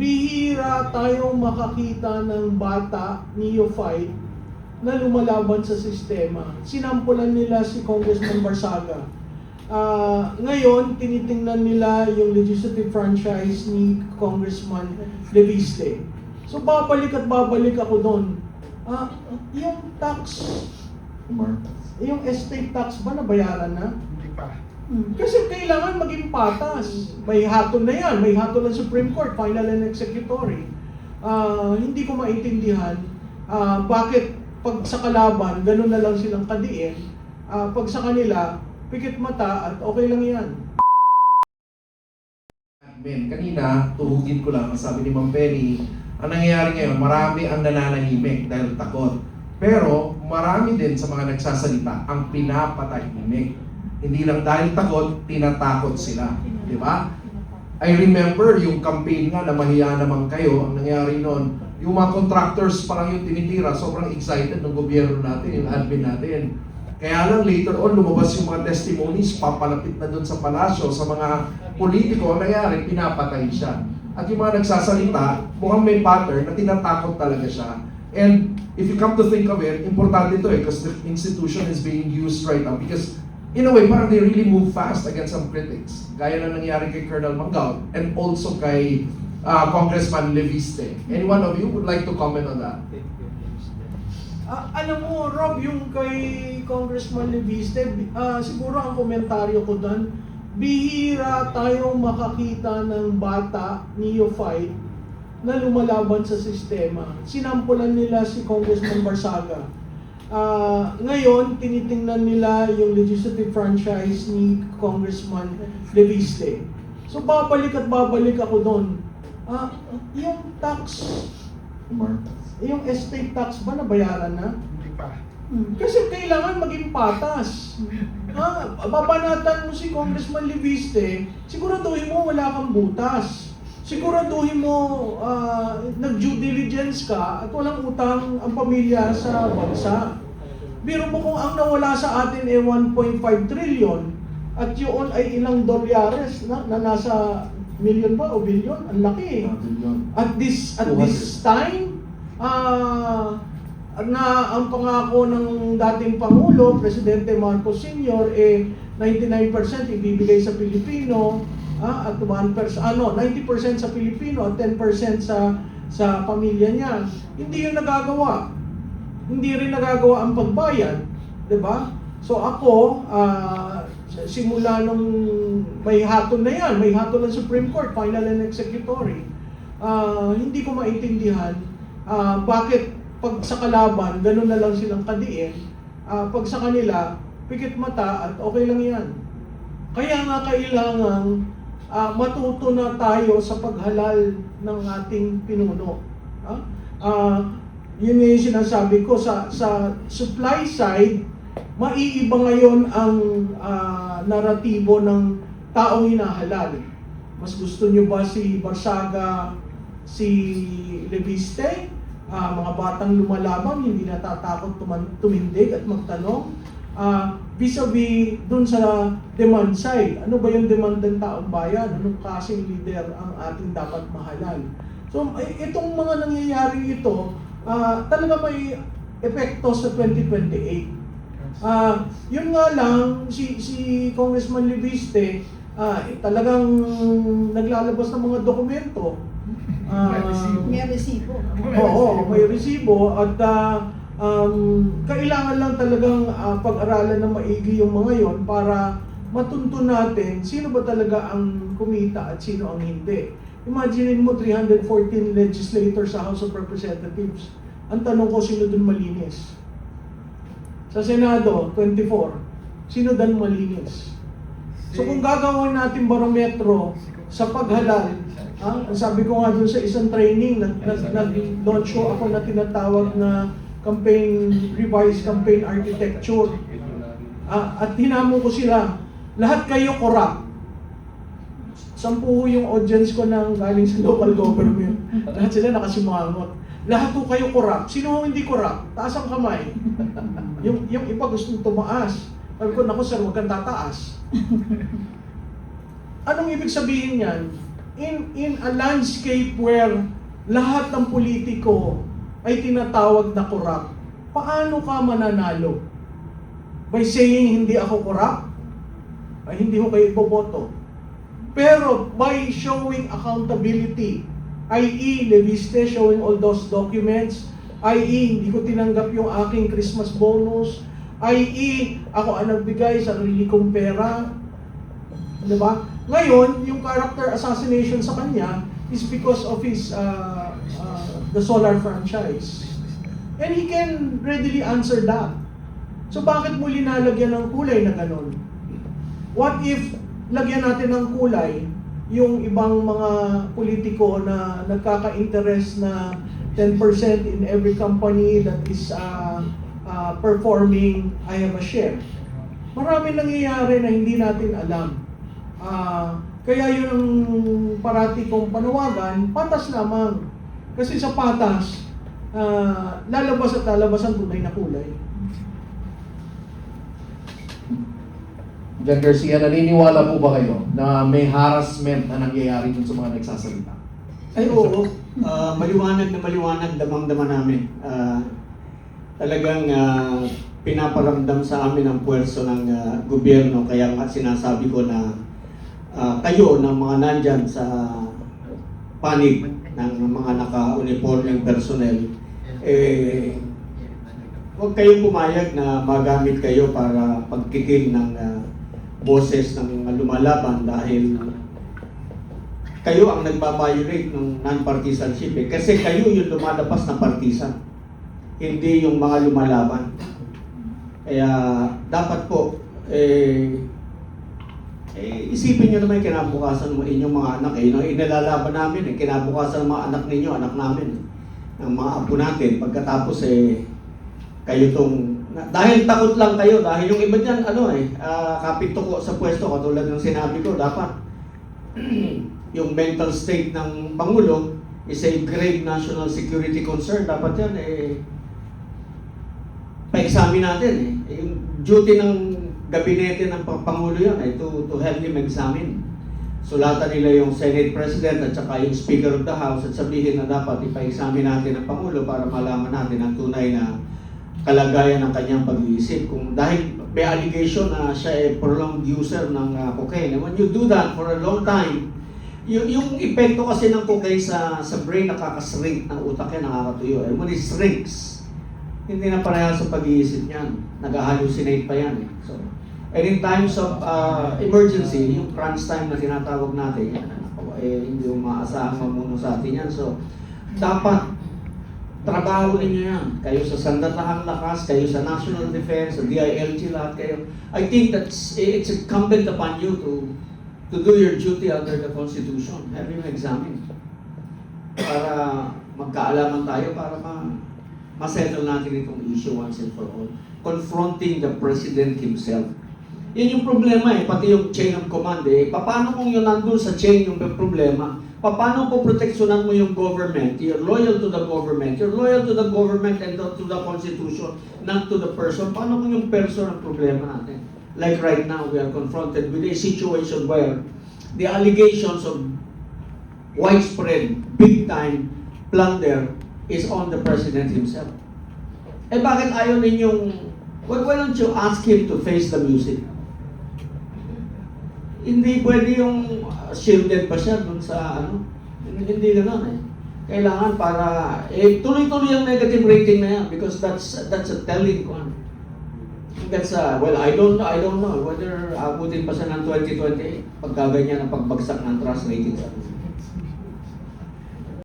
bihira tayong makakita ng bata, neophyte, na lumalaban sa sistema. Sinampulan nila si Congressman Barsaga. Ngayon, tinitingnan nila yung legislative franchise ni Congressman Leviste. So babalik at babalik ako doon. Yung tax, yung estate tax ba nabayaran na? Hindi pa. Kasi kailangan maging patas. May hatol na yan. May hatol ng Supreme Court, final and executory. Hindi ko maintindihan bakit pag sa kalaban, ganun na lang silang kadiin. Pag sa kanila, pikit mata at okay lang yan. Kanina, tuhugin ko lang, sabi ni Ma'am Penny, ang nangyayari ngayon, marami ang nananahimik dahil takot. Pero marami din sa mga nagsasalita ang pinapatahimik. Hindi lang dahil takot, tinatakot sila. Di ba? I remember yung campaign nga na mahiya naman kayo, ang nangyari noon, yung mga contractors pa lang yung tinitira, sobrang excited ng gobyerno natin, yung admin natin. Kaya lang later on, lumabas yung mga testimonies, papalapit na doon sa palasyo, sa mga politiko, ang nangyari, pinapatay siya. At yung mga nagsasalita, mukhang may pattern na tinatakot talaga siya. And if you come to think of it, importante ito because the institution is being used right now because in a way, parang they really move fast against some critics. Gaya na nangyari kay Colonel Mangal and also kay Congressman Leviste. Any one of you would like to comment on that? Alam mo, Rob, yung kay Congressman Leviste, siguro ang komentaryo ko doon, bihira tayong makakita ng bata, neophyte, na lumalaban sa sistema. Sinampulan nila si Congressman Barsaga. Ngayon, tinitingnan nila yung legislative franchise ni Congressman Leviste. So babalik at babalik ako doon. Yung tax, yung estate tax ba nabayaran na? Hindi pa. Kasi kailangan maging patas. Babanatan mo si Congressman Leviste, siguraduhin mo wala kang butas. Siguraduhin mo nag-due diligence ka at walang utang ang pamilya sa bansa. Biro mo kung ang nawala sa atin ay 1.5 trillion at yun ay ilang dolyares na nasa million ba o billion? Ang laki. At this time, na ang pangako ng dating Pangulo, Presidente Marcos Sr., 99% ibibigay sa Pilipino, at 1%, 90% sa Pilipino at 10% sa pamilya niya. Hindi yun nagagawa. Hindi rin nagagawa ang pagbayad, 'di ba? So ako, simula nung may hatol na yan, may hatol ng Supreme Court, final and executory, hindi ko maintindihan bakit pag sa kalaban, ganun na lang silang kadiin, pag sa kanila, pikit mata at okay lang yan. Kaya nga kailangan matuto na tayo sa paghalal ng ating pinuno. Yun yung sinasabi ko, sa supply side, maiiba ngayon ang naratibo ng taong hinahalal. Mas gusto nyo ba si Barsaga, si Leviste? Mga batang lumalaban, hindi natatakot tumindig at magtanong. Vis-a-vis dun sa demand side, ano ba yung demand ng taong bayan? Anong klaseng leader ang ating dapat mahalal? So, itong mga nangyayari ito, talaga may epekto sa 2028. Yun nga lang, si Congressman Leviste, talagang naglalabas ng mga dokumento. May resibo. Oo, may resibo at kailangan lang talagang pag-aralan ng maigi yung mga yon para matunto natin sino ba talaga ang kumita at sino ang hindi. Imagine mo 314 legislators sa House of Representatives. Ang tanong ko, sino dun malinis? Sa Senado, 24. Sino dun malinis? So kung gagawin natin barometro sa paghalal, sabi ko nga dun sa isang training, nag-launch show ako na tinatawag na revised campaign architecture. At hinamo ko sila, lahat kayo corrupt. 10 yung audience ko nang galing sa local government. Lahat sila nakasimangot. Lahat po kayo corrupt. Sino hindi corrupt? Taas ang kamay. Yung iba gustong tumaas. Sabi ko, naku sir, huwag kang tataas. Anong ibig sabihin yan? in a landscape where lahat ng politiko ay tinatawag na corrupt, paano ka mananalo? By saying hindi ako corrupt? Ay hindi ko kayo iboboto. Pero by showing accountability, i.e. Leviste showing all those documents, i.e. hindi ko tinanggap yung aking Christmas bonus, i.e. ako ang nagbigay sa sarili kong pera. Diba? Ngayon, yung character assassination sa kanya is because of his the solar franchise. And he can readily answer that. So bakit mo linalagyan ng kulay na ganon? What if lagyan natin ng kulay yung ibang mga politiko na nagkaka-interest na 10% in every company that is performing, I have a share. Marami nangyayari na hindi natin alam. Kaya yun ang parati kong panawagan, patas lamang. Kasi sa patas, lalabas at lalabas ang tunay na kulay. John Garcia, naniniwala po ba kayo na may harassment na nangyayari dun sa mga nagsasalita? Ay oo, maliwanag na maliwanag, damang-dama namin. Talagang pinaparamdam sa amin ang puwerso ng gobyerno, kaya nga sinasabi ko na kayo ng mga nandyan sa panig ng mga naka-uniforming personnel, huwag kayong pumayag na magamit kayo para pagkikil ng boses ng lumalaban dahil kayo ang nagbabiolate ng non-partisanship kasi kayo yung lumalapas na partisan, hindi yung mga lumalaban. Kaya dapat po isipin nyo naman yung kinabukasan mo inyong mga anak inilalaban namin kinabukasan ng mga anak ninyo, anak namin ng mga apo natin pagkatapos kayo tong dahil takot lang kayo, dahil yung iba dyan, kapito ko sa pwesto, katulad ng sinabi ko, dapat yung mental state ng Pangulo is a grave national security concern. Dapat yan, pa-examine natin. Yung duty ng gabinete ng Pangulo yan, to help him examine. Sulatan nila yung Senate President at saka yung Speaker of the House at sabihin na dapat ipa-examine natin ang Pangulo para malaman natin ang tunay na kalagayan ng kanyang pag-iisip. Kung dahil may allegation na siya ay prolonged user ng cocaine. And when you do that for a long time, yung epekto kasi ng cocaine sa brain nakakashrink ng utak yan, nakakatuyo. And when it shrinks, hindi na parehas sa pag-iisip niyan. Nag-hallucinate pa yan. So, and in times of emergency, yung crunch time na tinatawag natin, hindi yung maasahang mamuno sa atin yan. So, dapat trabaho ninyo yan. Kayo sa Sandatahang Lakas, kayo sa National Defense, sa DILG, lahat kayo. I think it's incumbent upon you to do your duty under the Constitution. Have you examined? Para magkaalaman tayo, para ma-settle natin itong issue once and for all. Confronting the President himself. Yan yung problema pati yung chain of command Paano kung yun nandun sa chain yung problema? Paano po proteksyonan mo yung government? You're loyal to the government. You're loyal to the government and to the Constitution, not to the person. Paano kung yung person ang problema natin? Like right now, we are confronted with a situation where the allegations of widespread, big-time plunder is on the President himself. Bakit ayaw ninyong, why don't you ask him to face the music? Hindi pwede yung shielded pa siya dun sa hindi gano'n Kailangan para tuloy-tuloy ang negative rating na yan because that's a telling one. That's well, I don't know whether abutin pa siya ng 2028 pagka ganyan ang pagbagsak ng trust rating sa